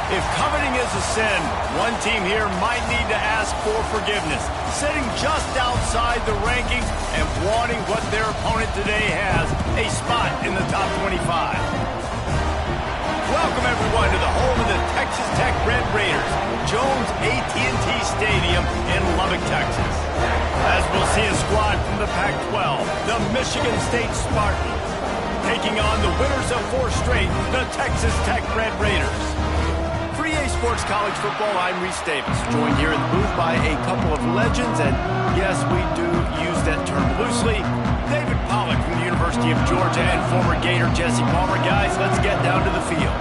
If coveting is a sin, one team here might need to ask for forgiveness, sitting just outside the rankings and wanting what their opponent today has, a spot in the top 25. Welcome, everyone, to the home of the Texas Tech Red Raiders, Jones AT&T Stadium in Lubbock, Texas. As we'll see a squad from the Pac-12, the Michigan State Spartans, taking on the winners of 4 straight, the Texas Tech Red Raiders. For EA Sports College Football, I'm Reese Davis, joined here in the booth by a couple of legends, and yes, we do use that term loosely. David Pollack from the University of Georgia and former Gator Jesse Palmer. Guys, let's get down to the field.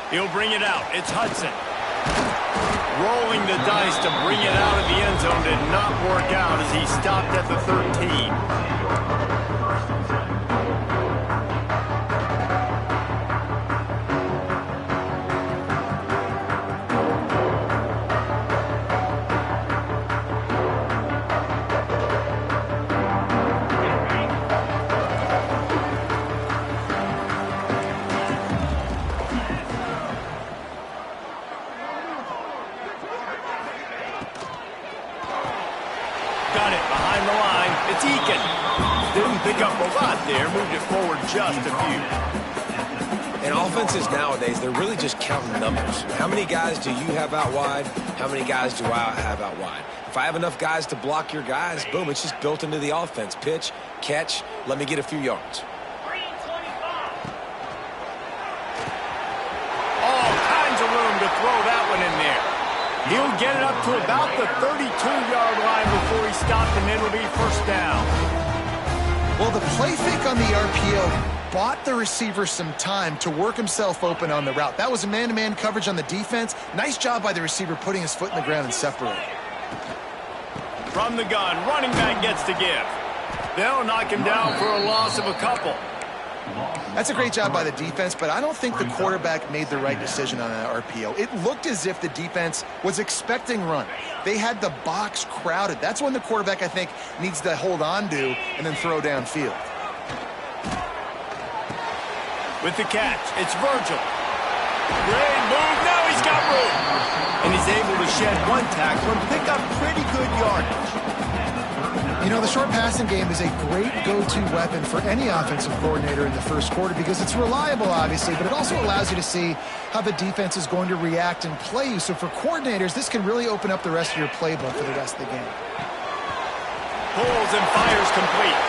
He'll bring it out. It's Hudson. Rolling the dice to bring it out of the end zone did not work out as he stopped at the 13. Got it behind the line. It's Eakin. Didn't pick up a lot there. Moved it forward just a few. And offenses nowadays, they're really just counting numbers. How many guys do you have out wide? How many guys do I have out wide? If I have enough guys to block your guys, boom, it's just built into the offense. Pitch, catch, let me get a few yards. All kinds of room to throw that one in there. He'll get it up to about the 32-yard line before he stopped, and it'll be first down. Well, the play fake on the RPO bought the receiver some time to work himself open on the route. That was a man-to-man coverage on the defense. Nice job by the receiver putting his foot in the ground and separating. From the gun, running back gets to give. They'll knock him down for a loss of a couple. That's a great job by the defense, but I don't think the quarterback made the right decision on that RPO. It looked as if the defense was expecting run. They had the box crowded. That's when the quarterback, I think, needs to hold on to and then throw downfield. With the catch, it's Virgil. Great move. Now he's got room. And he's able to shed one tackle and pick up pretty good yardage. You know, the short passing game is a great go-to weapon for any offensive coordinator in the first quarter because it's reliable, obviously, but it also allows you to see how the defense is going to react and play you. So for coordinators, this can really open up the rest of your playbook for the rest of the game. Pulls and fires complete.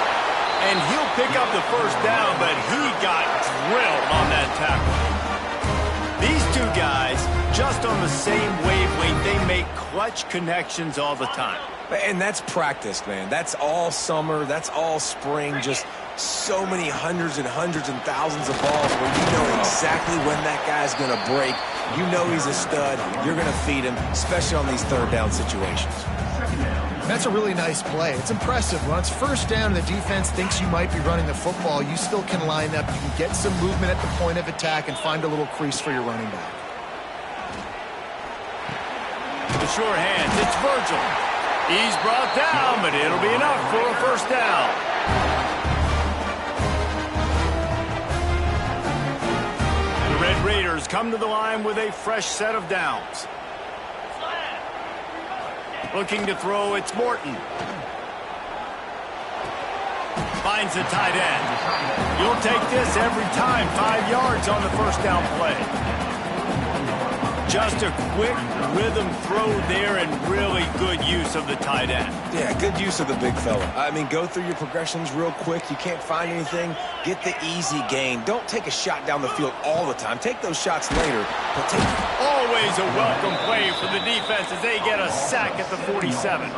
And he'll pick up the first down, but he got drilled on that tackle. These two guys, just on the same wavelength, they make clutch connections all the time. And that's practice, man. That's all summer. That's all spring. Just so many hundreds and thousands of balls where you know exactly when that guy's going to break. You know he's a stud. You're going to feed him, especially on these third down situations. That's a really nice play. It's impressive. When it's first down and the defense thinks you might be running the football, you still can line up. You can get some movement at the point of attack and find a little crease for your running back. The sure hands. It's Virgil. He's brought down, but it'll be enough for a first down. The Red Raiders come to the line with a fresh set of downs. Looking to throw, it's Morton. Finds the tight end. You'll take this every time. 5 yards on the first down play. Just a quick rhythm throw there and really good use of the tight end. Yeah, good use of the big fella. I mean, go through your progressions real quick. You can't find anything. Get the easy gain. Don't take a shot down the field all the time. Take those shots later, but take... Always a welcome play for the defense as they get a sack at the 47.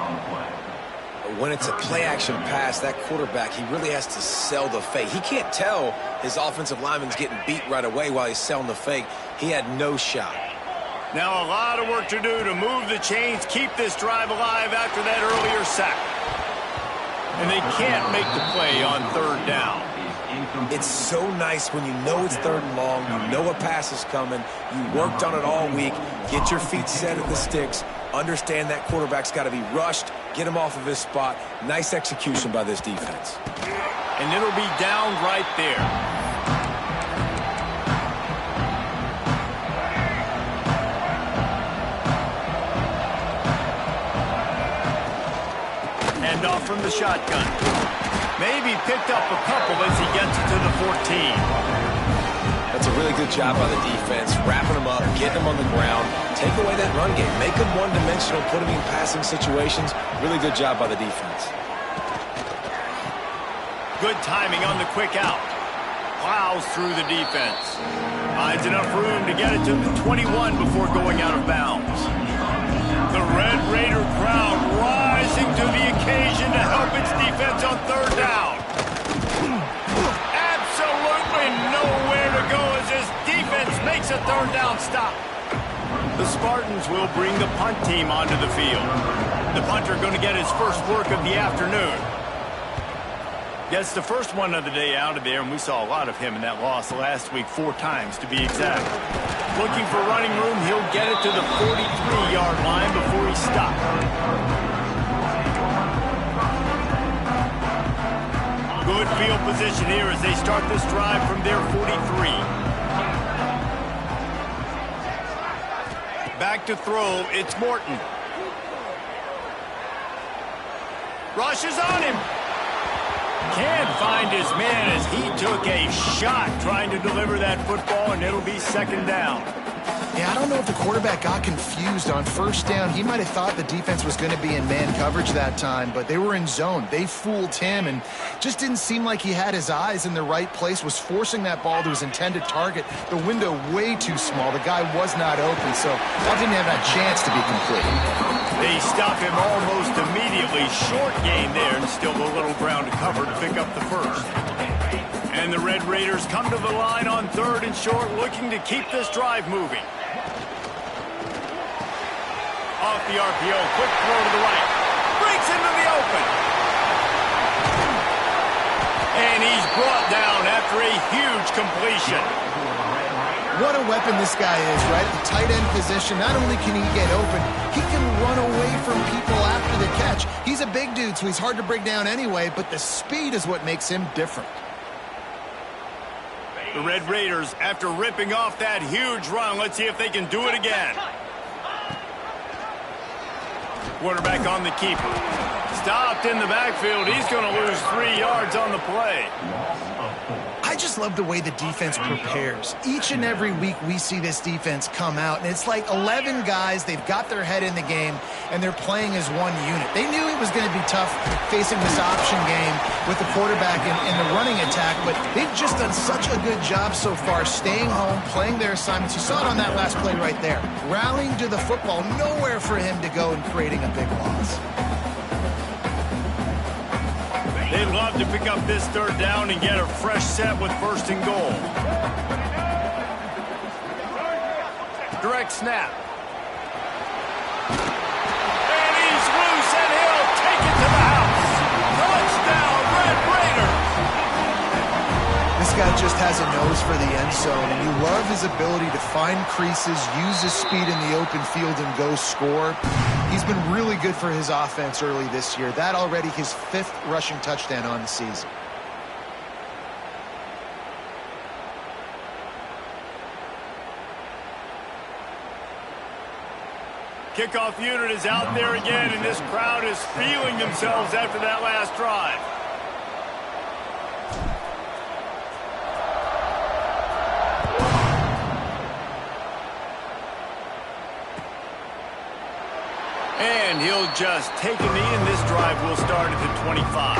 When it's a play-action pass, that quarterback, he really has to sell the fake. He can't tell his offensive lineman's getting beat right away while he's selling the fake. He had no shot. Now a lot of work to do to move the chains, keep this drive alive after that earlier sack. And they can't make the play on third down. It's so nice when you know it's 3rd and long, you know a pass is coming, you worked on it all week, get your feet set at the sticks, understand that quarterback's got to be rushed, get him off of his spot. Nice execution by this defense. And it'll be down right there. Hand off from the shotgun. Maybe picked up a couple as he gets it to the 14. That's a really good job by the defense, wrapping them up, getting them on the ground, take away that run game, make them one-dimensional, put them in passing situations. Really good job by the defense. Good timing on the quick out. Plows through the defense. Finds enough room to get it to the 21 before going out of bounds. The Red Raider crowd rising to the occasion to help its defense on 3rd down. Absolutely nowhere to go as this defense makes a 3rd down stop. The Spartans will bring the punt team onto the field. The punter going to get his first work of the afternoon. Gets the first one of the day out of there, and we saw a lot of him in that loss last week, 4 times to be exact. Looking for running room, he'll get it to the 43-yard line before he stopped. Good field position here as they start this drive from their 43. Back to throw, it's Morton. Rushes on him. Can't find his man as he took a shot trying to deliver that football, and it'll be 2nd down. Yeah, I don't know if the quarterback got confused on 1st down. He might have thought the defense was going to be in man coverage that time, but they were in zone. They fooled him and just didn't seem like he had his eyes in the right place, was forcing that ball to his intended target. The window way too small. The guy was not open, so that didn't have that chance to be complete. They stop him almost immediately. Short gain there, and still a little ground to cover to pick up the first. And the Red Raiders come to the line on 3rd and short, looking to keep this drive moving. Off the RPO, quick throw to the right. Breaks into the open. And he's brought down after a huge completion. What a weapon this guy is, right? The tight end position, not only can he get open, he can run away from people after the catch. He's a big dude, so he's hard to bring down anyway, but the speed is what makes him different. The Red Raiders, after ripping off that huge run, let's see if they can do it again. Quarterback on the keeper. Stopped in the backfield. He's going to lose 3 yards on the play. I just love the way the defense prepares. Each and every week we see this defense come out, and it's like 11 guys, they've got their head in the game, and they're playing as one unit. They knew it was going to be tough facing this option game with the quarterback in the running attack, but they've just done such a good job so far staying home, playing their assignments. You saw it on that last play right there. Rallying to the football, nowhere for him to go and creating a big loss. They'd love to pick up this 3rd down and get a fresh set with 1st and goal. Direct snap. And he's loose, and he'll take it to the house. Touchdown, Red Raiders! This guy just has a nose for the end zone, and you love his ability to find creases, use his speed in the open field, and go score. He's been really good for his offense early this year. That already his 5th rushing touchdown on the season. Kickoff unit is out there again, and this crowd is feeling themselves after that last drive. And he'll just take a knee, and this drive will start at the 25.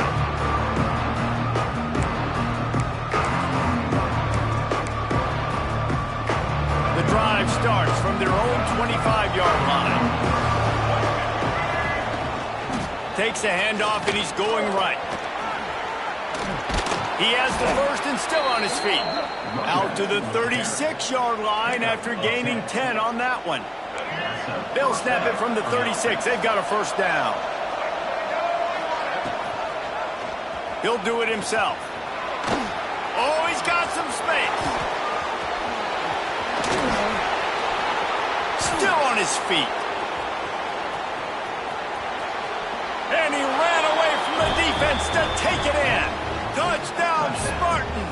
The drive starts from their own 25-yard line. Takes a handoff, and he's going right. He has the first and still on his feet. Out to the 36-yard line after gaining 10 on that one. They'll snap it from the 36. They've got a first down. He'll do it himself. Oh, he's got some space. Still on his feet. And he ran away from the defense to take it in. Touchdown, Spartans.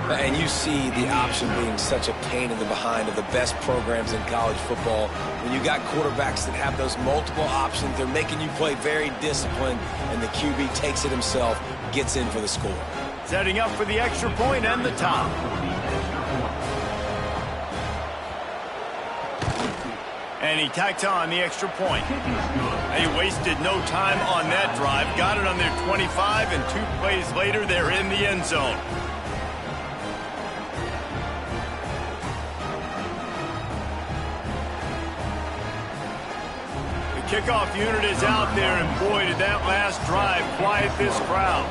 And you see the option being such a pain in the behind of the best programs in college football. When you got quarterbacks that have those multiple options, they're making you play very disciplined, and the QB takes it himself, gets in for the score. Setting up for the extra point and the top. And he tacks on the extra point. They wasted no time on that drive. Got it on their 25, and 2 plays later, they're in the end zone. The kickoff unit is out there, and boy, did that last drive quiet this crowd.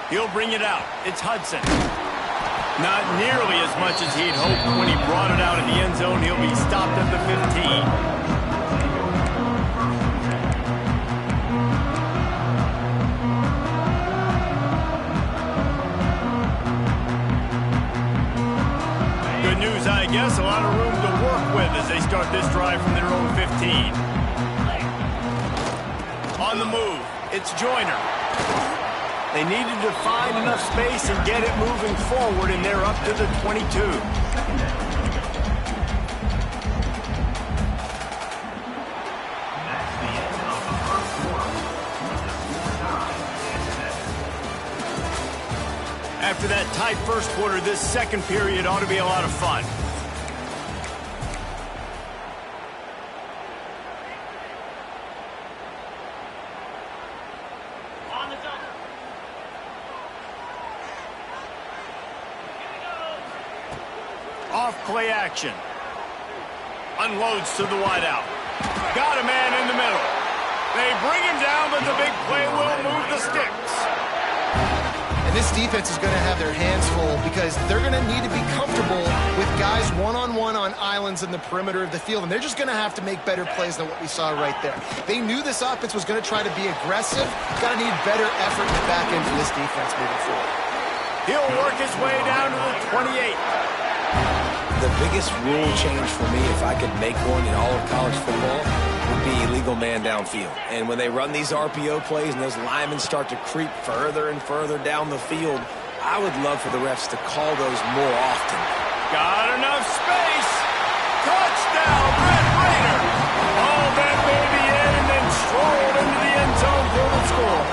He'll bring it out. It's Hudson. Not nearly as much as he'd hoped when he brought it out in the end zone. He'll be stopped at the 15. Good news, I guess. A lot of room to work with as they start this drive from their own 15. On the move, it's Joyner. They needed to find enough space and get it moving forward, and they're up to the 22. After that tight first quarter, this second period ought to be a lot of fun. Off play action. Unloads to the wideout. Got a man in the middle. They bring him down, but the big play will move the sticks. And this defense is going to have their hands full because they're going to need to be comfortable with guys one-on-one on islands in the perimeter of the field, and they're just going to have to make better plays than what we saw right there. They knew this offense was going to try to be aggressive. Got to need better effort in the back end for this defense moving forward. He'll work his way down to the 28. The biggest rule change for me, if I could make one in all of college football, would be illegal man downfield. And when they run these RPO plays and those linemen start to creep further and further down the field, I would love for the refs to call those more often. Got enough space. Touchdown, Red Raider. All that baby in and then strolled into the end zone for the score.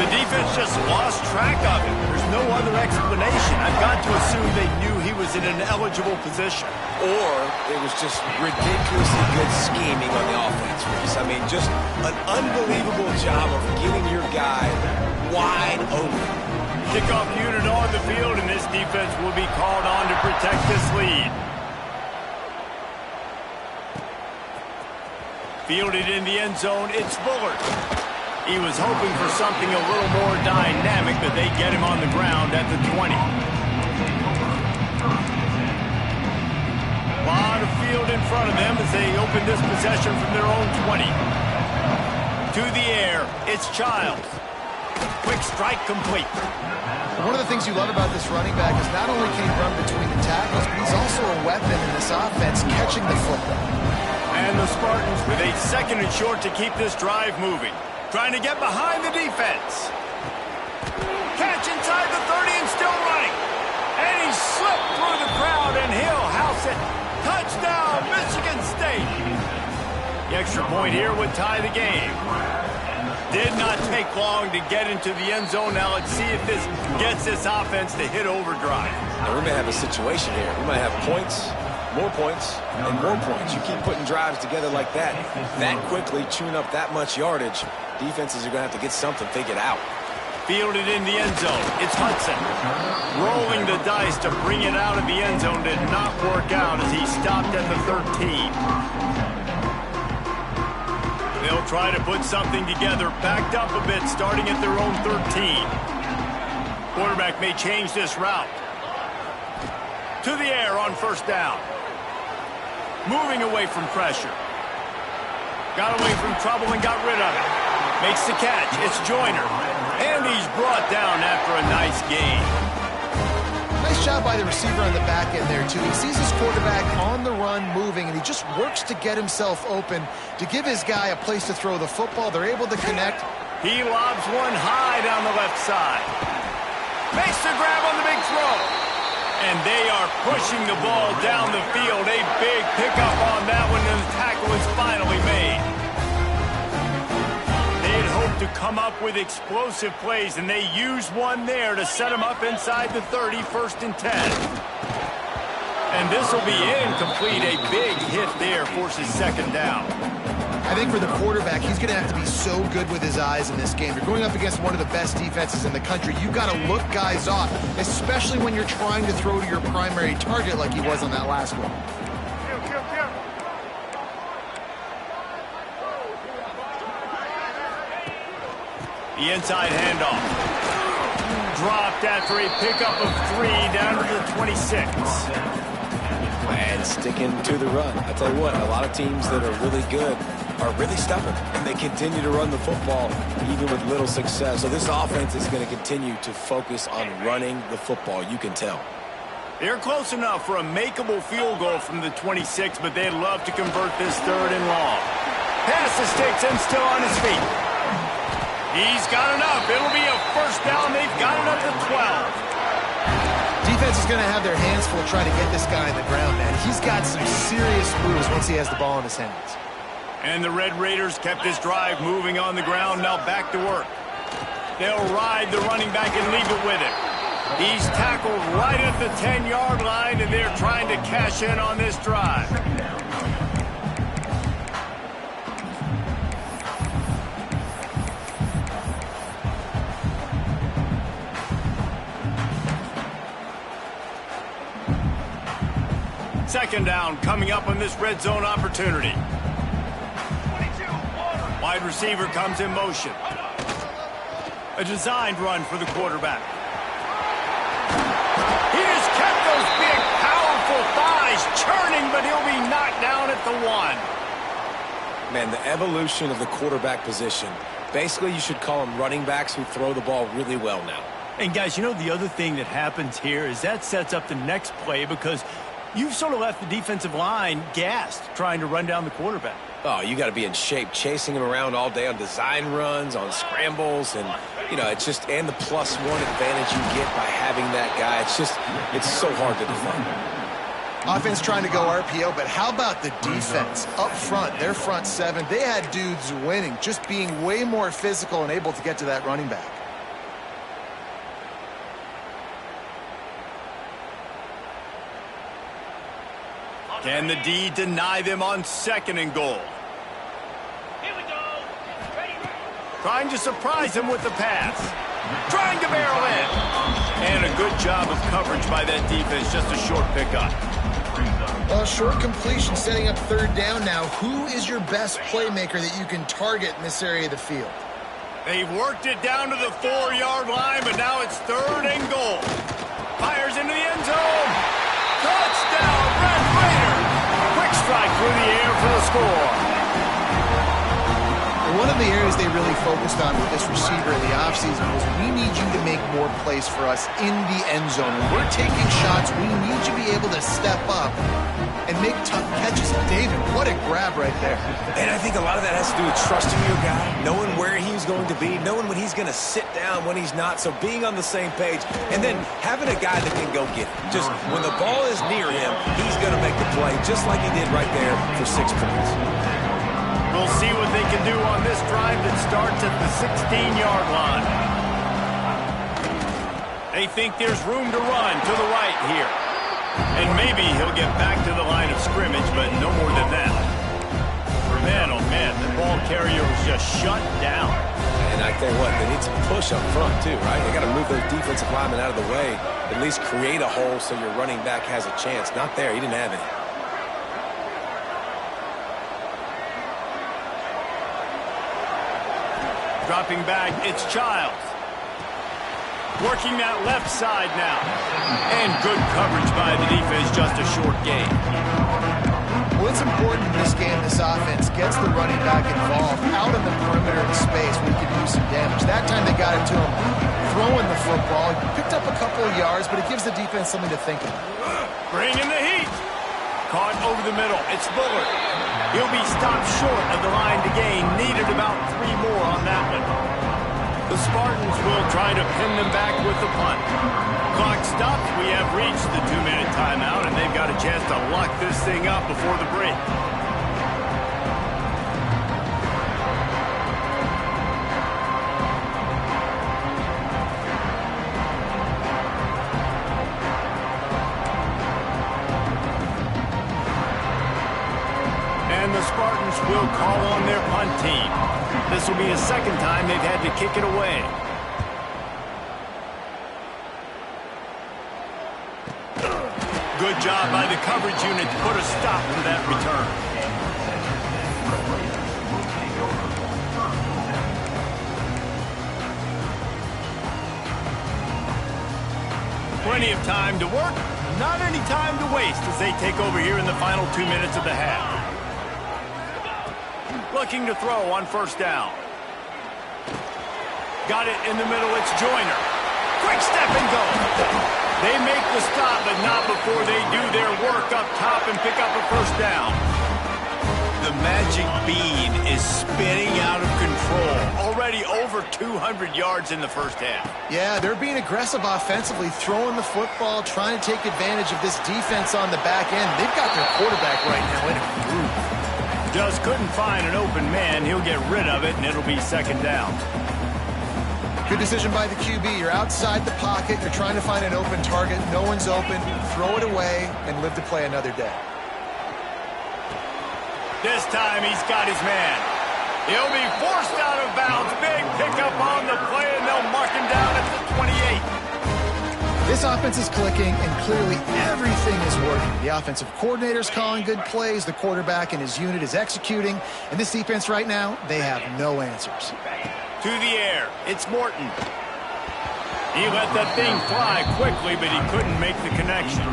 The defense just lost track of him. There's no other explanation. I've got to assume they knew he was in an eligible position. Or it was just ridiculously good scheming on the offense, Reese. I mean, just an unbelievable job of getting your guy wide open. Kickoff unit on the field, and this defense will be called on to protect this lead. Fielded in the end zone, it's Bullard. He was hoping for something a little more dynamic, but they get him on the ground at the 20. A lot of field in front of them as they open this possession from their own 20. To the air, it's Childs. Quick strike complete. One of the things you love about this running back is not only can he run between the tackles, but he's also a weapon in this offense catching the football. And the Spartans with a second and short to keep this drive moving. Trying to get behind the defense. Catch inside the 30 and still running. And he slipped through the crowd, and he'll house it. Touchdown, Michigan State. The extra point here would tie the game. Did not take long to get into the end zone. Now let's see if this gets this offense to hit overdrive. Now we may have a situation here. We might have points, and more points. You keep putting drives together like that quickly, chewing up that much yardage, defenses are going to have to get something figured out. Fielded in the end zone. It's Hudson. Rolling the dice to bring it out of the end zone did not work out as he stopped at the 13. They'll try to put something together, backed up a bit, starting at their own 13. Quarterback may change this route. To the air on first down. moving away from pressure. Got away from trouble and got rid of it. Makes the catch. It's Joyner. And he's brought down after a nice gain. Nice job by the receiver on the back end there, too. He sees his quarterback on the run moving, and he just works to get himself open to give his guy a place to throw the football. They're able to connect. He lobs one high down the left side. Makes the grab on the big throw. And they are pushing the ball down the field. A big pickup on that one, and the tackle is finally made. They had hoped to come up with explosive plays, and they used one there to set them up inside the 30, 1st and 10. And this will be incomplete. A big hit there forces 2nd down. I think for the quarterback, he's going to have to be so good with his eyes in this game. You're going up against one of the best defenses in the country. You've got to look guys off, especially when you're trying to throw to your primary target like he was on that last one. The inside handoff. Dropped after a pickup of 3 down to the 26. And sticking to the run. I tell you what, a lot of teams that are really good are really stubborn, and they continue to run the football even with little success. So this offense is going to continue to focus on running the football. You can tell. They're close enough for a makeable field goal from the 26, but they'd love to convert this 3rd and long. Pass the sticks and still on his feet. He's got enough. It'll be a 1st down. They've got it up to 12. Defense is going to have their hands full trying to get this guy in the ground, man. He's got some serious moves once he has the ball in his hands. And the Red Raiders kept this drive moving on the ground. Now back to work. They'll ride the running back and leave it with him. He's tackled right at the 10-yard line, and they're trying to cash in on this drive. Second down coming up on this red zone opportunity. Wide receiver comes in motion. A designed run for the quarterback. He just kept those big, powerful thighs churning, but he'll be knocked down at the 1. Man, the evolution of the quarterback position. Basically, you should call them running backs who throw the ball really well now. And guys, you know the other thing that happens here is that sets up the next play because you've sort of left the defensive line gassed trying to run down the quarterback. Oh, you got to be in shape, chasing him around all day on design runs, on scrambles, and, you know, it's just, and the +1 advantage you get by having that guy. It's so hard to defend. Offense trying to go RPO, but how about the defense up front? Their front 7, they had dudes winning, just being way more physical and able to get to that running back. Can the D deny them on 2nd and goal? Here we go. Ready. Trying to surprise him with the pass. Trying to barrel in. And a good job of coverage by that defense. Just a short pickup. Well, short completion setting up 3rd down now. Who is your best playmaker that you can target in this area of the field? They've worked it down to the 4-yard line, but now it's 3rd and goal. Fires into the end zone. Touchdown, Red Raiders! Quick strike through the air for the score. One of the areas they really focused on with this receiver in the offseason was we need you to make more plays for us in the end zone. When we're taking shots, we need you to be able to step up and make tough catches. David, what a grab right there. And I think a lot of that has to do with trusting your guy, knowing where he's going to be, knowing when he's going to sit down, when he's not, so being on the same page, and then having a guy that can go get it. Just when the ball is near him, he's going to make the play, just like he did right there for 6 points. We'll see what they can do on this drive that starts at the 16-yard line. They think there's room to run to the right here. And maybe he'll get back to the line of scrimmage, but no more than that. Man, oh man, the ball carrier was just shut down. And I tell you what, they need some push up front too, right? They got to move those defensive linemen out of the way, at least create a hole so your running back has a chance. Not there, he didn't have any. Dropping back, it's Childs. Working that left side now. And good coverage by the defense, just a short gain. Well, it's important in this game this offense gets the running back involved out on the perimeter of space where he can do some damage. That time they got it to him throwing the football. He picked up a couple of yards, but it gives the defense something to think about. Bringing the heat. Caught over the middle. It's Bullard. He'll be stopped short of the line to gain. Needed about 3 more on that one. The Spartans will try to pin them back with the punt. Clock stops. We have reached the 2-minute timeout, and they've got a chance to lock this thing up before the break. And the Spartans will call on their punt team. This will be the second time they've had to kick it away. Good job by the coverage unit to put a stop to that return. Plenty of time to work, not any time to waste as they take over here in the final 2 minutes of the half. Looking to throw on first down. Got it in the middle, it's Joyner. Quick step and go. They make the stop, but not before they do their work up top and pick up a first down. The magic bean is spinning out of control. Already over 200 yards in the first half. Yeah, they're being aggressive offensively, throwing the football, trying to take advantage of this defense on the back end. They've got their quarterback right now in a groove. Just couldn't find an open man. He'll get rid of it, and it'll be second down. Good decision by the QB. You're outside the pocket. You're trying to find an open target. No one's open. Throw it away and live to play another day. This time he's got his man. He'll be forced out of bounds. Big pickup on the play, and they'll mark him down at the 28. This offense is clicking, and clearly everything is working. The offensive coordinator's calling good plays. The quarterback and his unit is executing. And this defense right now, they have no answers. To the air, it's Morton. He let that thing fly quickly, but he couldn't make the connection.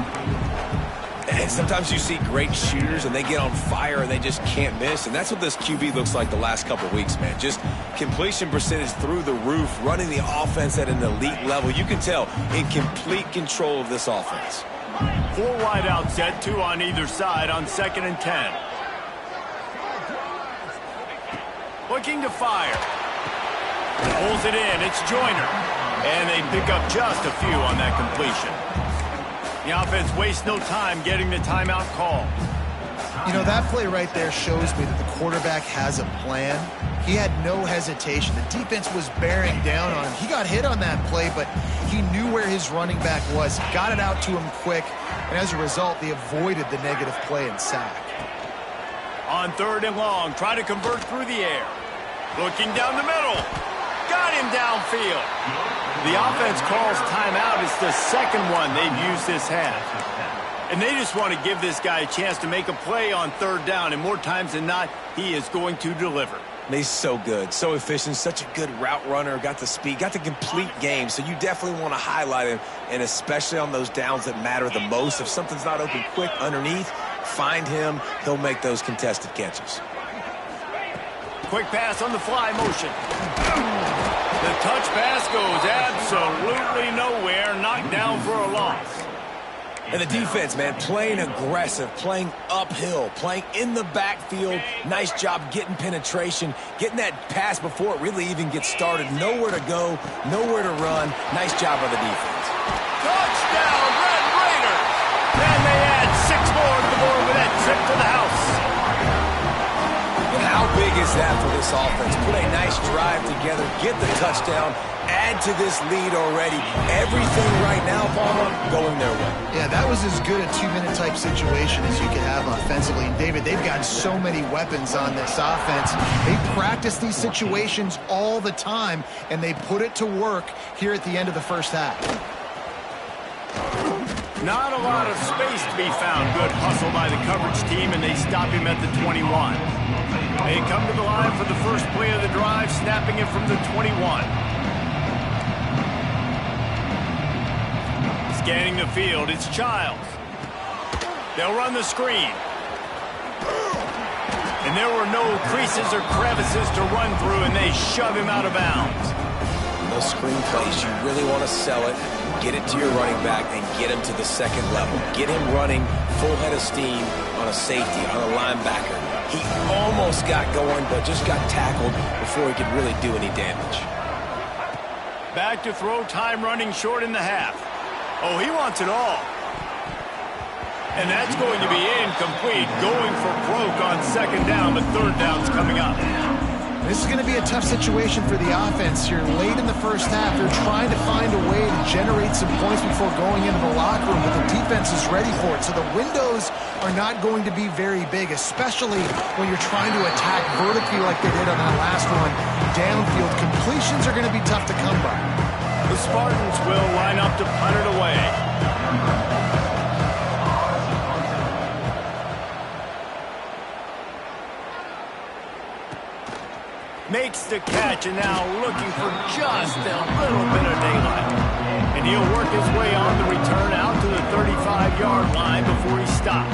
And sometimes you see great shooters and they get on fire and they just can't miss. And that's what this QB looks like the last couple of weeks, man. Just completion percentage through the roof, running the offense at an elite level. You can tell in complete control of this offense. 4 wide out set, 2 on either side on 2nd and 10. Looking to fire. Pulls it in. It's Joyner. And they pick up just a few on that completion. The offense wastes no time getting the timeout call. You know, that play right there shows me that the quarterback has a plan. He had no hesitation. The defense was bearing down on him. He got hit on that play, but he knew where his running back was. He got it out to him quick, and as a result, they avoided the negative play and sack. On 3rd and long, try to convert through the air. Looking down the middle. Got him downfield. The offense calls timeout. It's the second one they've used this half. And they just want to give this guy a chance to make a play on 3rd down. And more times than not, he is going to deliver. He's so good, so efficient, such a good route runner, got the speed, got the complete game. So you definitely want to highlight him, and especially on those downs that matter the most. If something's not open quick underneath, find him. He'll make those contested catches. Quick pass on the fly motion. The touch pass goes absolutely nowhere. Knocked down for a loss. And the defense, man, playing aggressive, playing uphill, playing in the backfield. Nice job getting penetration, getting that pass before it really even gets started. Nowhere to go, nowhere to run. Nice job by the defense. Touchdown, Red Raiders! And they add 6 more to the board with that trip to the house. How big is that for this offense? Put a nice drive together, get the touchdown, add to this lead already. Everything right now, Palmer, going their way. Yeah, that was as good a 2-minute type situation as you could have offensively. And David, they've got so many weapons on this offense. They practice these situations all the time, and they put it to work here at the end of the first half. Not a lot of space to be found. Good hustle by the coverage team, and they stop him at the 21. They come to the line for the first play of the drive, snapping it from the 21. Scanning the field, it's Childs. They'll run the screen. And there were no creases or crevices to run through, and they shove him out of bounds. In those screen plays, you really want to sell it, get it to your running back, and get him to the second level. Get him running full head of steam on a safety, on a linebacker. He almost got going, but just got tackled before he could really do any damage. Back to throw, time running short in the half. Oh, he wants it all. And that's going to be incomplete, going for broke on second down, but third down's coming up. This is going to be a tough situation for the offense here. Late in the first half, they're trying to find a way to generate some points before going into the locker room, but the defense is ready for it. So the windows are not going to be very big, especially when you're trying to attack vertically like they did on that last one. Downfield completions are going to be tough to come by. The Spartans will line up to punt it away. Makes the catch, and now looking for just a little bit of daylight. And he'll work his way on the return out to the 35-yard line before he stopped.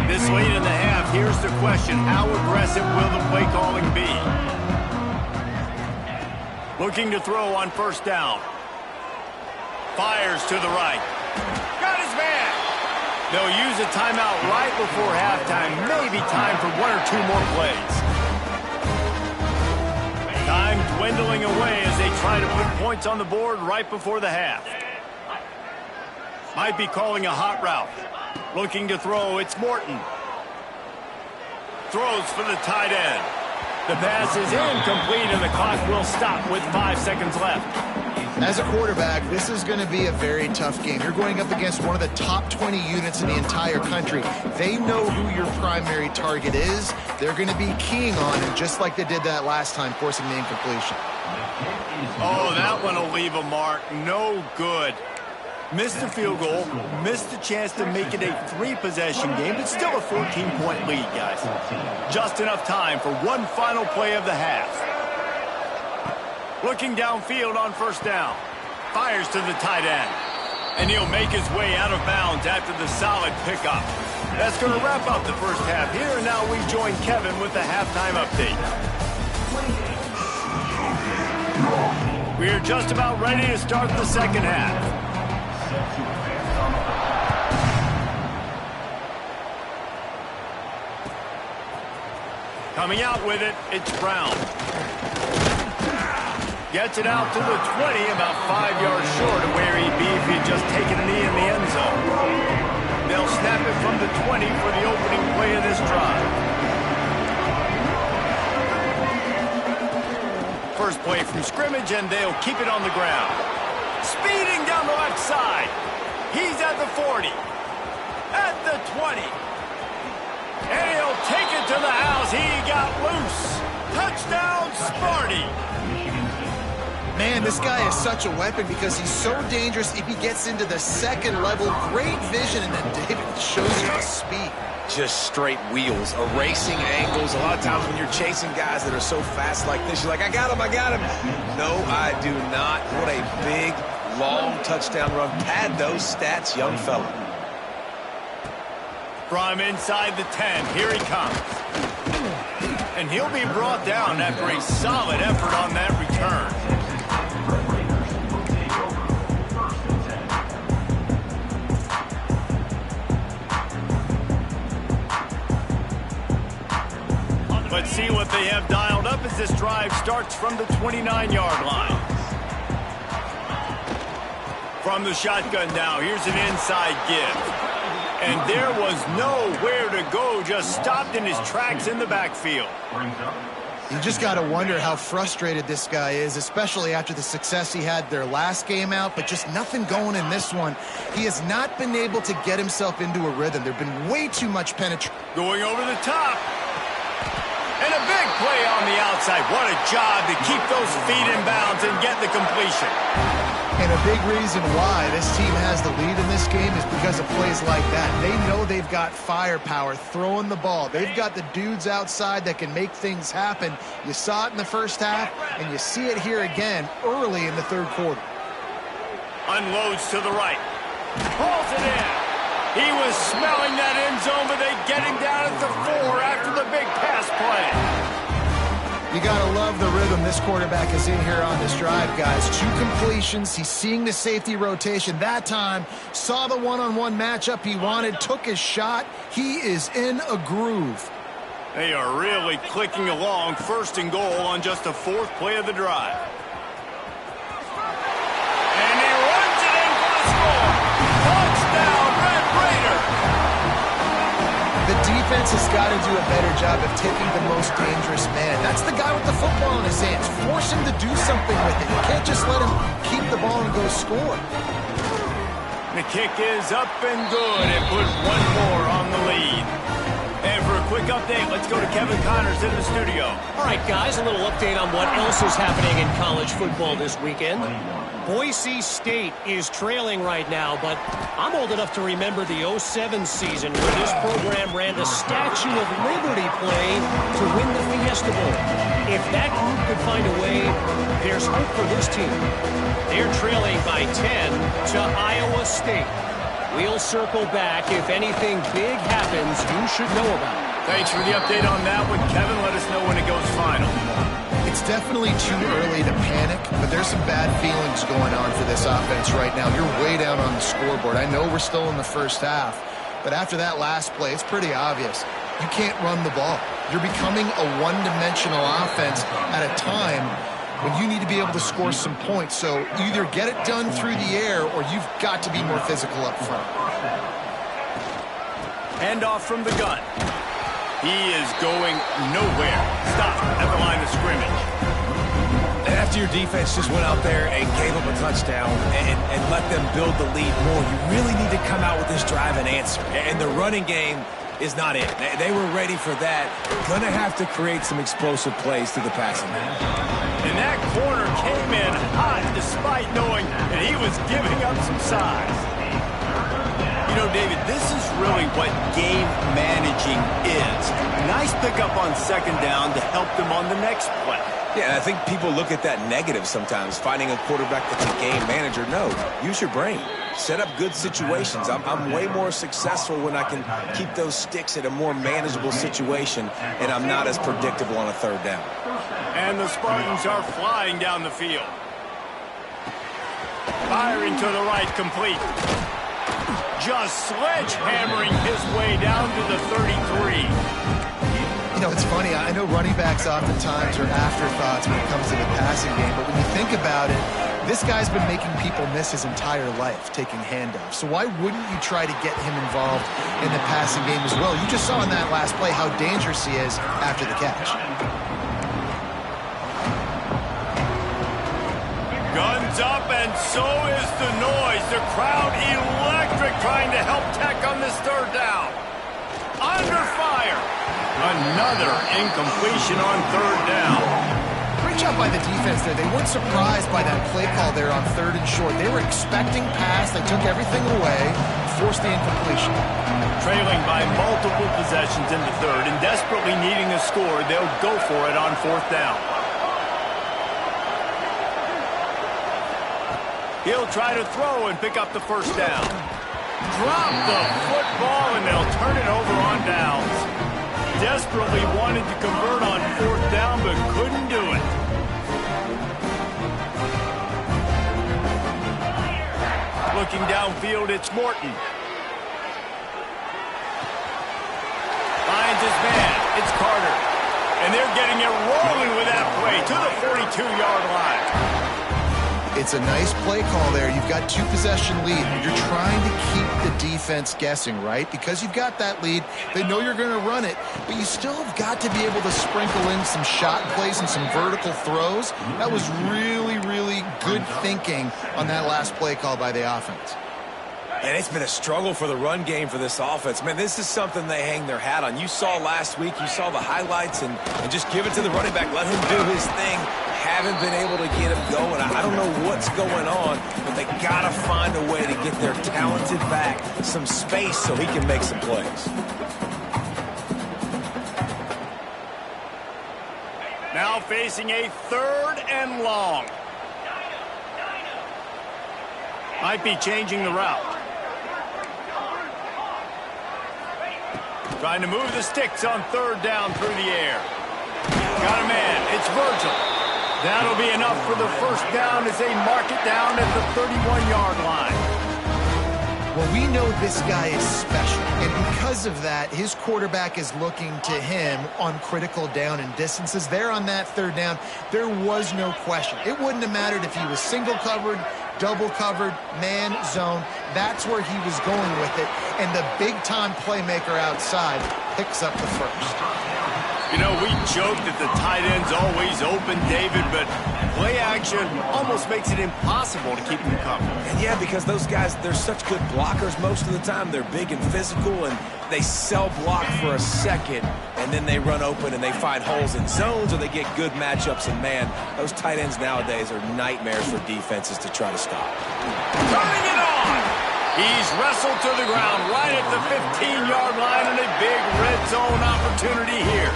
This late in the half, here's the question: how aggressive will the play calling be? Looking to throw on first down. Fires to the right. Got his man. They'll use a timeout right before halftime. Maybe time for one or two more plays. Time dwindling away as they try to put points on the board right before the half. Might be calling a hot route. Looking to throw, it's Morton. Throws for the tight end. The pass is incomplete, and the clock will stop with 5 seconds left. As a quarterback, this is going to be a very tough game. You're going up against one of the top 20 units in the entire country. They know who your primary target is. They're going to be keying on him, just like they did that last time, forcing the incompletion. Oh, that one will leave a mark. No good. Missed the field goal, missed the chance to make it a 3-possession game, but still a 14-point lead, guys. Just enough time for one final play of the half. Looking downfield on first down. Fires to the tight end. And he'll make his way out of bounds after the solid pickup. That's going to wrap up the first half here, and now we join Kevin with the halftime update. We are just about ready to start the second half. Coming out with it, it's Brown. Gets it out to the 20, about 5 yards short of where he'd be if he'd just taken a knee in the end zone. They'll snap it from the 20 for the opening play of this drive. First play from scrimmage, and they'll keep it on the ground. Speeding down the left side. He's at the 40. At the 20. And he'll take it to the house. He got loose. Touchdown, Sparty. Man, this guy is such a weapon because he's so dangerous if he gets into the second level. Great vision, and then David shows you his speed. Just straight wheels, erasing angles. A lot of times when you're chasing guys that are so fast like this, you're like, I got him, I got him. No, I do not. What a big, long touchdown run. Pad those stats, young fella. From inside the 10, here he comes. And he'll be brought down after a solid effort on that return. But see what they have dialed up as this drive starts from the 29-yard line. From the shotgun now, here's an inside give. And there was nowhere to go, just stopped in his tracks in the backfield. You just got to wonder how frustrated this guy is, especially after the success he had their last game out, but just nothing going in this one. He has not been able to get himself into a rhythm. There's been way too much penetration. Going over the top. And a big play on the outside. What a job to keep those feet in bounds and get the completion. And a big reason why this team has the lead in this game is because of plays like that. They know they've got firepower throwing the ball. They've got the dudes outside that can make things happen. You saw it in the first half, and you see it here again early in the third quarter. Unloads to the right. Pulls it in. He was smelling that end zone, but they get him down at the 4 after the big pass play. You got to love the rhythm this quarterback is in here on this drive, guys. 2 completions. He's seeing the safety rotation. That time, saw the one-on-one matchup he wanted, took his shot. He is in a groove. They are really clicking along. 1st and goal on just the 4th play of the drive. And he runs it in for the score. Touchdown, Red Raider. The defense has got to do a better job of taking the most dangerous man. That's the guy with the football in his hands. Force him to do something with it. You can't just let him keep the ball and go score. The kick is up and good and put one more on the lead. And for a quick update, let's go to Kevin Connors in the studio. All right, guys, a little update on what else is happening in college football this weekend. Boise State is trailing right now, but I'm old enough to remember the 07 season where this program ran the Statue of Liberty play to win the Fiesta Bowl. If that group could find a way, there's hope for this team. They're trailing by 10 to Iowa State. We'll circle back. If anything big happens, you should know about it. Thanks for the update on that one, Kevin. Let us know when it goes final. It's definitely too early to panic, but there's some bad feelings going on for this offense right now. You're way down on the scoreboard. I know we're still in the first half, but after that last play, it's pretty obvious. You can't run the ball. You're becoming a one-dimensional offense at a time when you need to be able to score some points. So either get it done through the air or you've got to be more physical up front. Handoff from the gun. He is going nowhere. Stop at the line of scrimmage. And after your defense just went out there and gave them a touchdown and let them build the lead more, you really need to come out with this drive and answer. And the running game is not it. They were ready for that. Going to have to create some explosive plays to the passing game. And that corner came in hot despite knowing that he was giving up some size. You know, David, this is really what game managing is. Nice pickup on 2nd down to help them on the next play. Yeah, and I think people look at that negative sometimes, finding a quarterback that's a game manager. No, use your brain. Set up good situations. I'm way more successful when I can keep those sticks at a more manageable situation, and I'm not as predictable on a 3rd down. And the Spartans are flying down the field. Firing to the right, complete. Just sledgehammering his way down to the 33. You know, it's funny. I know running backs oftentimes are afterthoughts when it comes to the passing game, but when you think about it, this guy's been making people miss his entire life taking handoffs. So why wouldn't you try to get him involved in the passing game as well? You just saw in that last play how dangerous he is after the catch. Guns up, and so is the noise. The crowd electric, trying to help Tech on this 3rd down. Under fire. Another incompletion on 3rd down. Great job by the defense there. They weren't surprised by that play call there on 3rd and short. They were expecting pass. They took everything away, forced the incompletion. Trailing by multiple possessions in the 3rd and desperately needing a score, they'll go for it on 4th down. He'll try to throw and pick up the 1st down. Drop the football, and they'll turn it over on downs. Desperately wanted to convert on 4th down, but couldn't do it. Looking downfield, it's Morton. Finds his man. It's Carter. And they're getting it rolling with that play to the 42-yard line. It's a nice play call there. You've got 2-possession lead. You're trying to keep the defense guessing, right? Because you've got that lead. They know you're going to run it, but you still have got to be able to sprinkle in some shot plays and some vertical throws. That was really, really good thinking on that last play call by the offense. And it's been a struggle for the run game for this offense. Man, this is something they hang their hat on. You saw last week, you saw the highlights, and just give it to the running back. Let him do his thing. Haven't been able to get him going. I don't know what's going on, but they got to find a way to get their talented back some space so he can make some plays. Now facing a 3rd and long. Might be changing the route. Trying to move the sticks on 3rd down through the air. Got a man. It's Virgil. That'll be enough for the first down as they mark it down at the 31-yard line. Well, we know this guy is special, and because of that, his quarterback is looking to him on critical down and distances. There on that 3rd down, there was no question. It wouldn't have mattered if he was single covered, double covered, man, zone. That's where he was going with it, and the big-time playmaker outside picks up the first. You know, we joke that the tight end's always open, David, but play action almost makes it impossible to keep them covered. And yeah, because those guys, they're such good blockers most of the time. They're big and physical, and they sell block for a second, and then they run open and they find holes in zones, or they get good matchups. And man, those tight ends nowadays are nightmares for defenses to try to stop. Turning it on! He's wrestled to the ground right at the 15-yard line, and a big red zone opportunity here.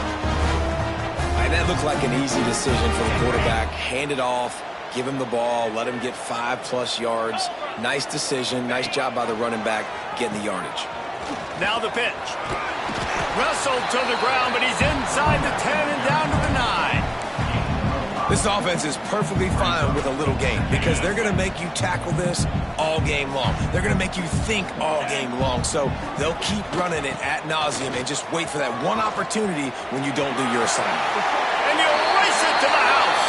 That looked like an easy decision for the quarterback. Hand it off, give him the ball, let him get 5+ yards. Nice decision. Nice job by the running back getting the yardage. Now the pitch. Wrestled to the ground, but he's inside the 10 and down to the 9. This offense is perfectly fine with a little game because they're going to make you tackle this all game long. They're going to make you think all game long. So they'll keep running it ad nauseum and just wait for that one opportunity when you don't do your assignment. And you race it to the house.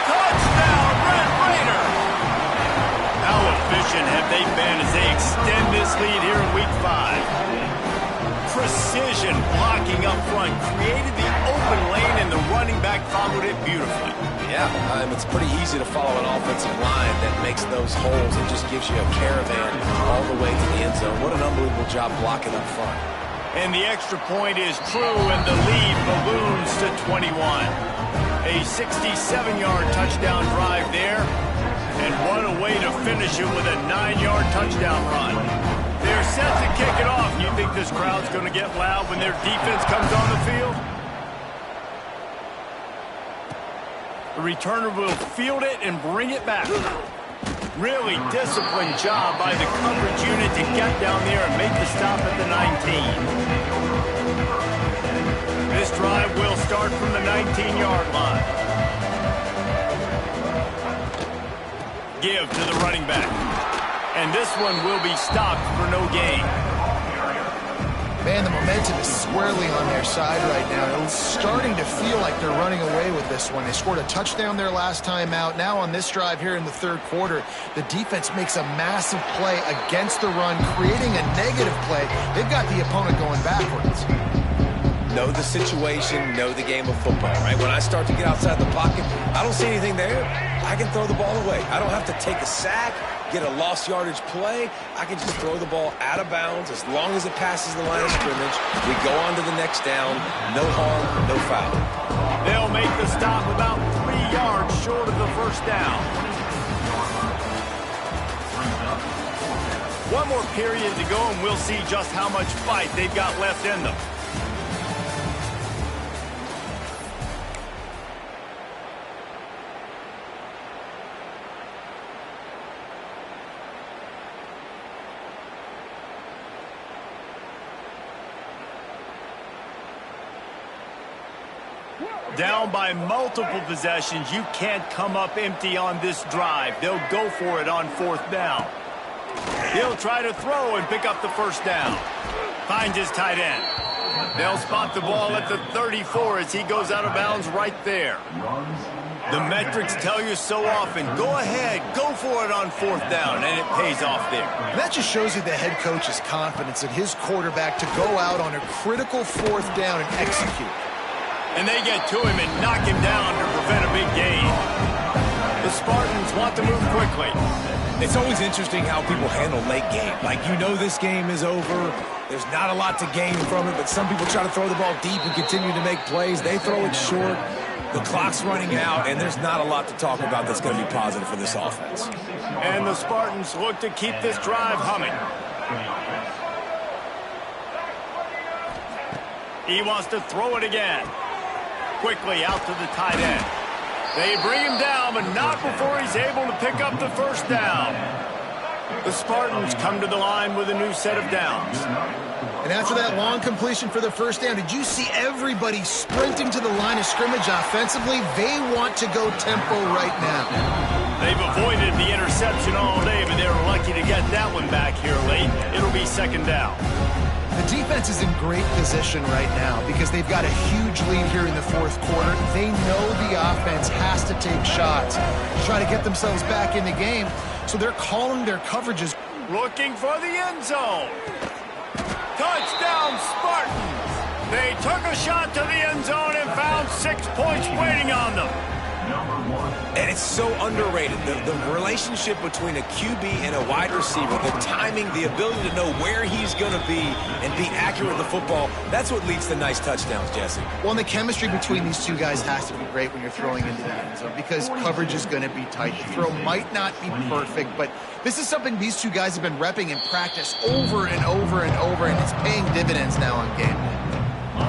Touchdown, Red Raider. How efficient have they been as they extend this lead here in Week 5? Precision blocking up front created the open lane, and the running back followed it beautifully. Yeah, it's pretty easy to follow an offensive line that makes those holes and just gives you a caravan all the way to the end zone. What an unbelievable job blocking up front. And the extra point is true, and the lead balloons to 21. A 67-yard touchdown drive there, and what a way to finish it with a 9-yard touchdown run. They're set to kick it off. You think this crowd's going to get loud when their defense comes on the field? The returner will field it and bring it back. Really disciplined job by the coverage unit to get down there and make the stop at the 19. This drive will start from the 19-yard line. Give to the running back. And this one will be stopped for no gain. Man, the momentum is squarely on their side right now. It's starting to feel like they're running away with this one. They scored a touchdown their last time out. Now on this drive here in the 3rd quarter, the defense makes a massive play against the run, creating a negative play. They've got the opponent going backwards. Know the situation, know the game of football, right? When I start to get outside the pocket, I don't see anything there. I can throw the ball away. I don't have to take a sack, get a lost yardage play. I can just throw the ball out of bounds as long as it passes the line of scrimmage. We go on to the next down. No harm, no foul. They'll make the stop about 3 yards short of the first down. One more period to go, and we'll see just how much fight they've got left in them. Down by multiple possessions, you can't come up empty on this drive. They'll go for it on 4th down. He'll try to throw and pick up the first down. Finds his tight end. They'll spot the ball at the 34 as he goes out of bounds right there. The metrics tell you so often, go ahead, go for it on 4th down, and it pays off there. And that just shows you the head coach's confidence in his quarterback to go out on a critical 4th down and execute. And they get to him and knock him down to prevent a big gain. The Spartans want to move quickly. It's always interesting how people handle late game. Like, you know this game is over. There's not a lot to gain from it, but some people try to throw the ball deep and continue to make plays. They throw it short. The clock's running out, and there's not a lot to talk about that's going to be positive for this offense. And the Spartans look to keep this drive humming. He wants to throw it again. Quickly out to the tight end. They bring him down, but not before he's able to pick up the first down. The Spartans come to the line with a new set of downs. And after that long completion for the first down, did you see everybody sprinting to the line of scrimmage offensively? They want to go tempo right now. They've avoided the interception all day, but they're lucky to get that one back here late. It'll be second down. The defense is in great position right now because they've got a huge lead here in the fourth quarter. They know the offense has to take shots to try to get themselves back in the game, so they're calling their coverages. Looking for the end zone. Touchdown, Spartans! They took a shot to the end zone and found 6 points waiting on them. And it's so underrated. The relationship between a QB and a wide receiver, the timing, the ability to know where he's going to be and be accurate with the football, that's what leads to nice touchdowns, Jesse. Well, and the chemistry between these two guys has to be great when you're throwing into the end zone because coverage is going to be tight. The throw might not be perfect, but this is something these two guys have been repping in practice over and over and over, and it's paying dividends now on game day.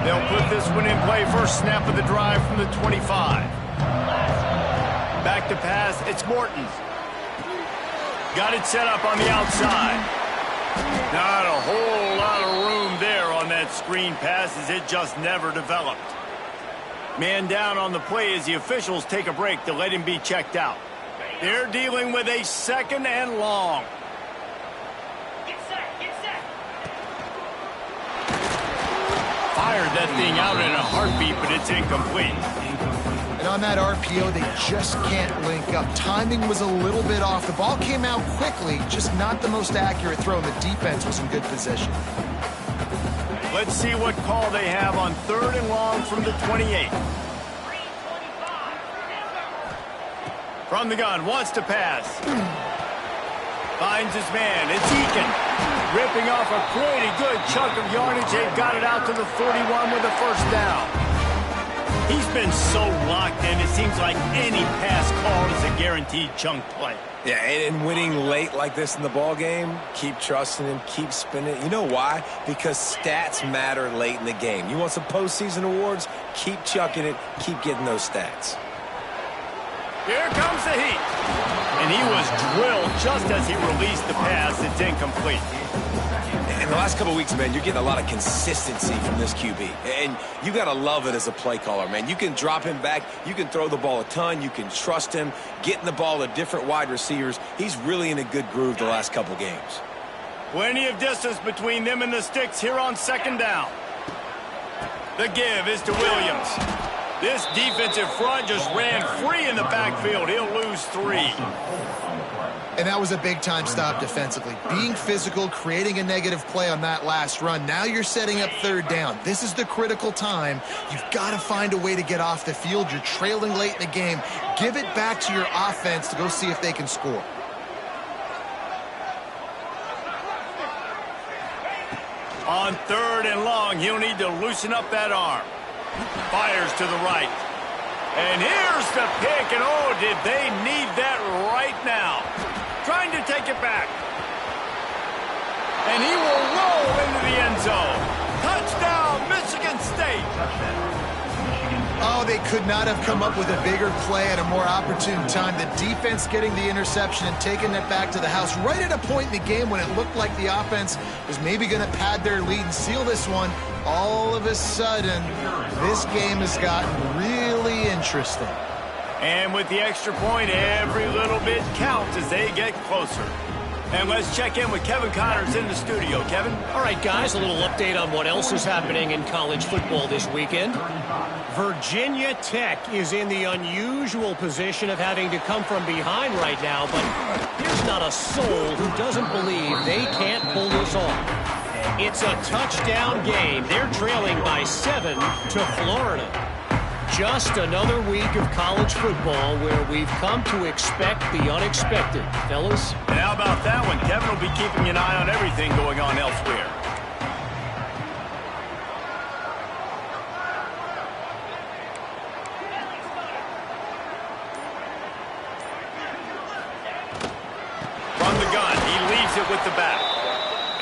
They'll put this one in play. First snap of the drive from the 25. Back to pass, it's Morton. Got it set up on the outside. Not a whole lot of room there on that screen pass as it just never developed. Man down on the play as the officials take a break to let him be checked out. They're dealing with a second and long. Get set, get set. Fired that thing out in a heartbeat, but it's incomplete. And on that RPO, they just can't link up. Timing was a little bit off. The ball came out quickly, just not the most accurate throw, and the defense was in good position. Let's see what call they have on third and long from the 28. From the gun, wants to pass. Finds his man, it's Eakin. Ripping off a pretty good chunk of yardage. They've got it out to the 41 with a first down. He's been so locked in, it seems like any pass call is a guaranteed chunk play. Yeah, and winning late like this in the ball game, keep trusting him, keep spinning. You know why? Because stats matter late in the game. You want some postseason awards? Keep chucking it, keep getting those stats. Here comes the heat. And he was drilled just as he released the pass. It's incomplete. In the last couple of weeks, man, you're getting a lot of consistency from this QB. And you got to love it as a play caller, man. You can drop him back. You can throw the ball a ton. You can trust him. Getting the ball to different wide receivers. He's really in a good groove the last couple games. Plenty of distance between them and the sticks here on second down. The give is to Williams. This defensive front just ran free in the backfield. He'll lose 3. And that was a big-time stop defensively. Being physical, creating a negative play on that last run. Now you're setting up third down. This is the critical time. You've got to find a way to get off the field. You're trailing late in the game. Give it back to your offense to go see if they can score. On third and long, he'll need to loosen up that arm. Fires to the right. And here's the pick, and oh, did they need that right now. Trying to take it back. And he will roll into the end zone. Touchdown, Michigan State. Oh, they could not have come up with a bigger play at a more opportune time. The defense getting the interception and taking it back to the house right at a point in the game when it looked like the offense was maybe going to pad their lead and seal this one. All of a sudden, this game has gotten really interesting. And with the extra point, every little bit counts as they get closer. And let's check in with Kevin Connors in the studio. Kevin? All right, guys, a little update on what else is happening in college football this weekend. Virginia Tech is in the unusual position of having to come from behind right now, but there's not a soul who doesn't believe they can't pull this off. It's a touchdown game. They're trailing by 7 to Florida. Just another week of college football where we've come to expect the unexpected, fellas. And how about that one? Kevin will be keeping an eye on everything going on elsewhere. From the gun, he leaves it with the back.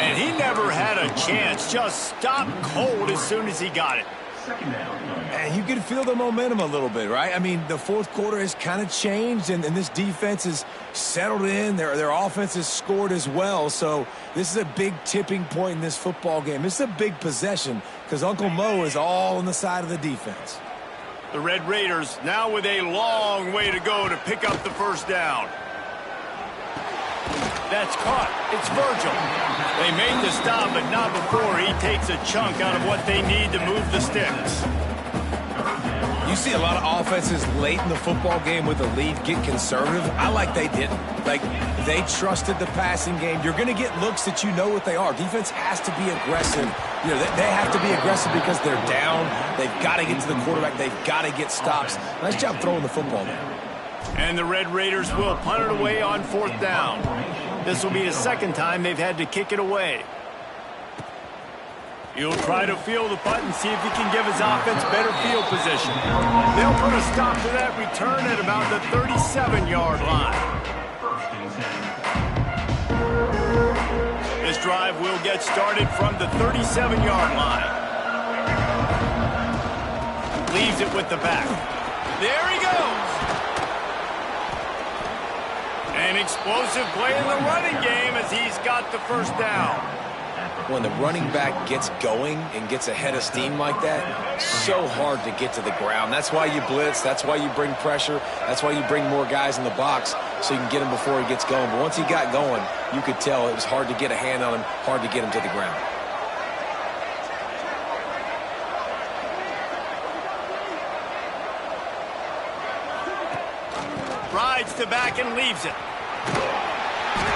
And he never had a chance. Just stopped cold as soon as he got it. And you can feel the momentum a little bit, right? I mean, the fourth quarter has kind of changed, and this defense is settled in. Their offense has scored as well. So this is a big tipping point in this football game. This is a big possession because Uncle Mo is all on the side of the defense. The Red Raiders now with a long way to go to pick up the first down. That's caught. It's Virgil. They made the stop, but not before he takes a chunk out of what they need to move the sticks. You see a lot of offenses late in the football game with a lead get conservative. I like they didn't. Like, they trusted the passing game. You're going to get looks that you know what they are. Defense has to be aggressive. You know, they have to be aggressive because they're down. They've got to get to the quarterback. They've got to get stops. Nice job throwing the football there. And the Red Raiders will punt it away on fourth down. This will be the second time they've had to kick it away. He'll try to field the punt and see if he can give his offense better field position. They'll put a stop to that return at about the 37-yard line. This drive will get started from the 37-yard line. Leaves it with the back. There he goes. An explosive play in the running game as he's got the first down. When the running back gets going and gets ahead of steam like that, so hard to get to the ground. That's why you blitz. That's why you bring pressure. That's why you bring more guys in the box so you can get him before he gets going. But once he got going, you could tell it was hard to get a hand on him, hard to get him to the ground. Rides to back and leaves it.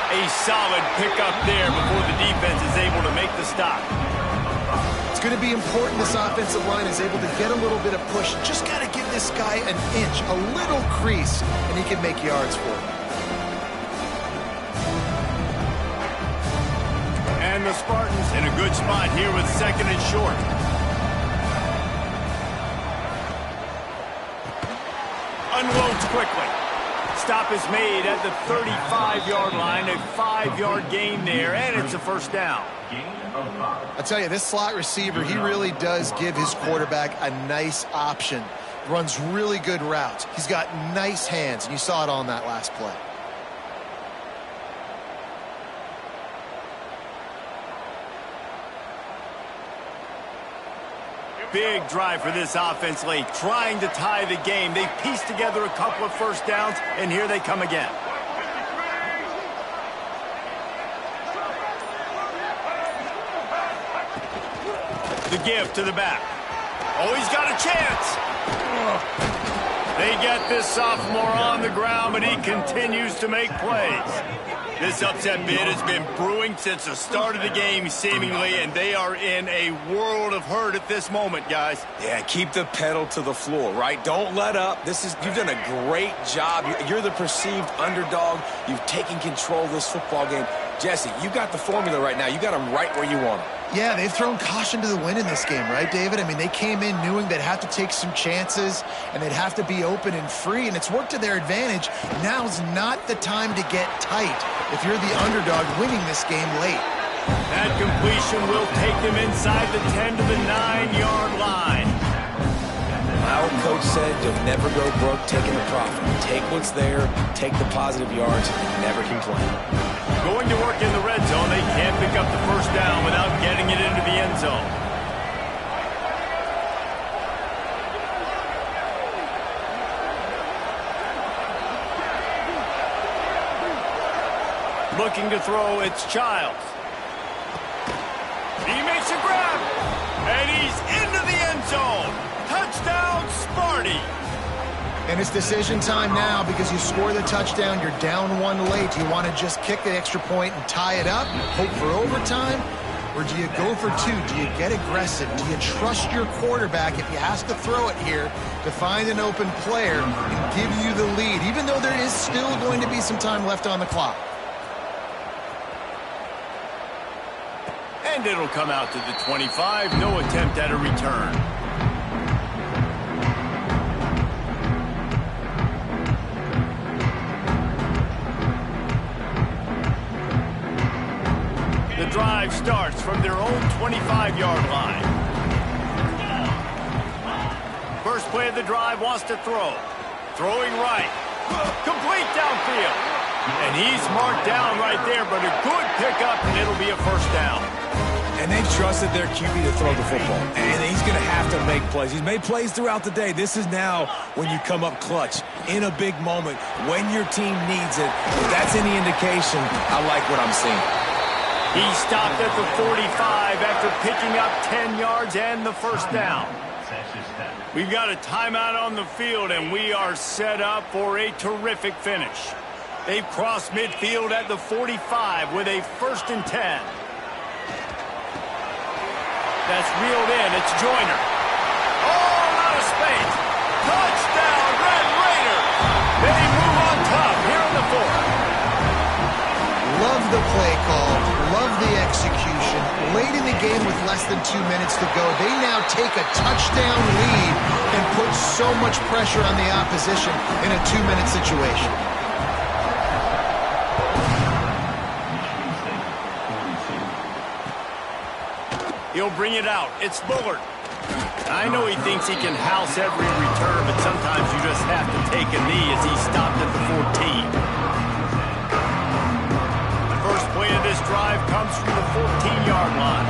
A solid pickup there before the defense is able to make the stop. It's going to be important this offensive line is able to get a little bit of push. Just got to give this guy an inch, a little crease, and he can make yards for it. And the Spartans in a good spot here with second and short. Unloads quickly. Stop is made at the 35-yard line, a 5-yard gain there, and it's a first down. I tell you, this slot receiver, he really does give his quarterback a nice option. Runs really good routes. He's got nice hands, and you saw it on that last play. Big drive for this offense late, trying to tie the game. They pieced together a couple of first downs, and here they come again. The give to the back. Oh, he's got a chance. They get this sophomore on the ground, but he continues to make plays. This upset bid has been brewing since the start of the game, seemingly, and they are in a world of hurt at this moment, guys. Yeah, keep the pedal to the floor, right? Don't let up. You've done a great job. You're the perceived underdog. You've taken control of this football game. Jesse, you got the formula right now. You got them right where you want them. Yeah, they've thrown caution to the wind in this game, right, David? I mean, they came in knowing they'd have to take some chances and they'd have to be open and free, and it's worked to their advantage. Now's not the time to get tight if you're the underdog winning this game late. That completion will take them inside the 10 to the 9-yard line. My old coach said you'll never go broke taking the profit. Take what's there, take the positive yards, and never complain. Going to work in the red zone, they can't pick up the first down without getting it into the end zone. Looking to throw, it's Childs. He makes a grab, and he's into the end zone. Touchdown, Sparty. And it's decision time now because you score the touchdown, you're down one late. Do you want to just kick the extra point and tie it up, hope for overtime? Or do you go for two? Do you get aggressive? Do you trust your quarterback if he has to throw it here to find an open player and give you the lead, even though there is still going to be some time left on the clock? And it'll come out to the 25. No attempt at a return. The drive starts from their own 25-yard line. First play of the drive, wants to throw. Throwing right. Complete downfield. And he's marked down right there, but a good pickup, and it'll be a first down. And they've trusted their QB to throw the football. And he's going to have to make plays. He's made plays throughout the day. This is now when you come up clutch in a big moment when your team needs it. If that's any indication, I like what I'm seeing. He stopped at the 45 after picking up 10 yards and the first down. We've got a timeout on the field, and we are set up for a terrific finish. They've crossed midfield at the 45 with a 1st and 10. That's reeled in. It's Joyner. All out of space. Touchdown, Red Raiders. They move on top here in the 4th. Love the play call. Love the execution. Late in the game with less than 2 minutes to go, they now take a touchdown lead and put so much pressure on the opposition in a 2-minute situation. He'll bring it out. It's Bullard. I know he thinks he can house every return, but sometimes you just have to take a knee as he stopped at the 14. First play of this drive comes from the 14-yard line.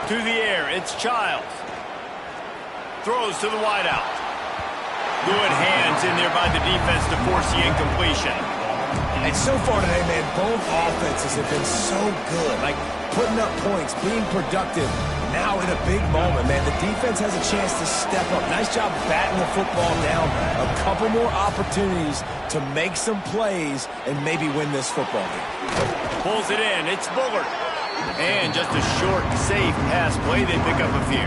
To the air, it's Childs. Throws to the wideout. Good hands in there by the defense to force the incompletion. And so far today, man, both offenses have been so good. Like, putting up points, being productive. Now in a big moment, man, the defense has a chance to step up. Nice job batting the football down. A couple more opportunities to make some plays and maybe win this football game. Pulls it in. It's Bullard. And just a short, safe pass play. They pick up a few.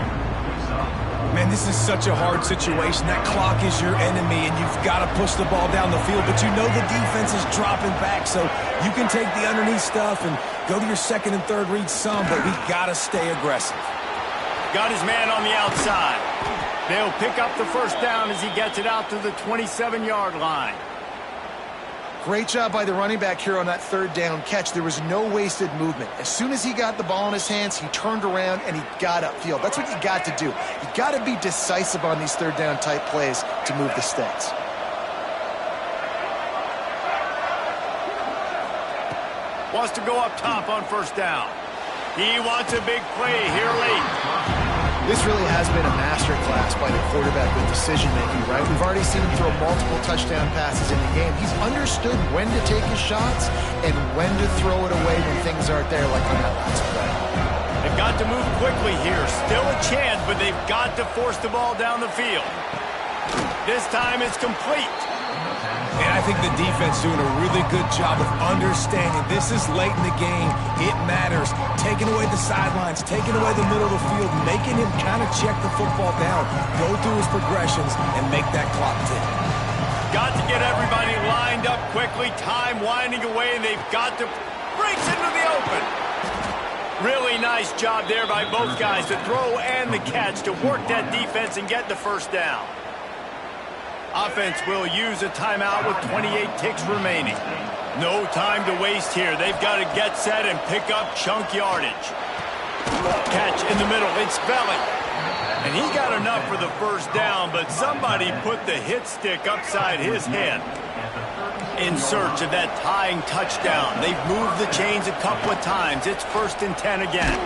Man, this is such a hard situation. That clock is your enemy, and you've got to push the ball down the field. But you know the defense is dropping back, so you can take the underneath stuff and go to your 2nd and 3rd read some, but we got to stay aggressive. Got his man on the outside. They'll pick up the first down as he gets it out to the 27-yard line. Great job by the running back here on that 3rd down catch. There was no wasted movement. As soon as he got the ball in his hands, he turned around and he got upfield. That's what you got to do. You got to be decisive on these 3rd down type plays to move the sticks. Wants to go up top on first down. He wants a big play here late. This really has been a masterclass by the quarterback with decision-making, right? We've already seen him throw multiple touchdown passes in the game. He's understood when to take his shots and when to throw it away when things aren't there, like on that last play. They've got to move quickly here. Still a chance, but they've got to force the ball down the field. This time it's complete. And I think the defense doing a really good job of understanding this is late in the game. It matters. Taking away the sidelines, taking away the middle of the field, making him kind of check the football down, go through his progressions, and make that clock tick. Got to get everybody lined up quickly. Time winding away, and they've got to breaks into the open. Really nice job there by both guys to throw and the catch to work that defense and get the first down. Offense will use a timeout with 28 ticks remaining. No time to waste here. They've got to get set and pick up chunk yardage. Catch in the middle. It's Belly. And he got enough for the first down, but somebody put the hit stick upside his head. In search of that tying touchdown. They've moved the chains a couple of times. It's 1st and 10 again.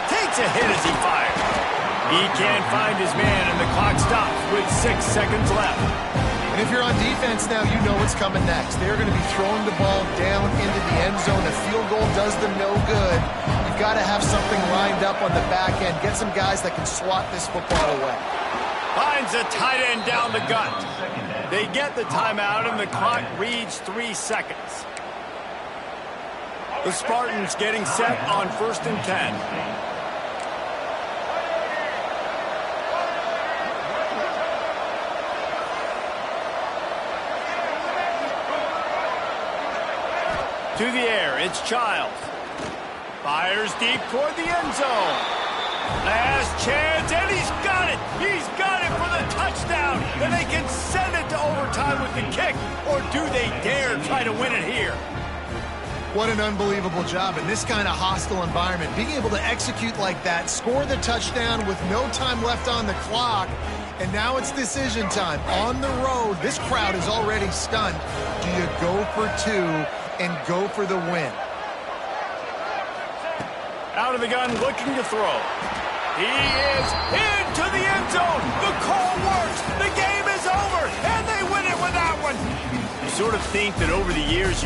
Takes a hit as he fires. He can't find his man, and the clock stops with 6 seconds left. And if you're on defense now, you know what's coming next. They're going to be throwing the ball down into the end zone. A field goal does them no good. You've got to have something lined up on the back end. Get some guys that can swat this football away. Finds a tight end down the gut. They get the timeout, and the clock reads 3 seconds. The Spartans getting set on 1st and 10. To the air, it's Childs. Fires deep toward the end zone. Last chance, and he's got it! He's got it for the touchdown! And they can send it to overtime with the kick, or do they dare try to win it here? What an unbelievable job in this kind of hostile environment. Being able to execute like that, score the touchdown with no time left on the clock, and now it's decision time. On the road, this crowd is already stunned. Do you go for 2 and go for the win? Out of the gun, looking to throw. He is into the end zone. The call works. The game is over, and they win it with that one. You sort of think that over the years,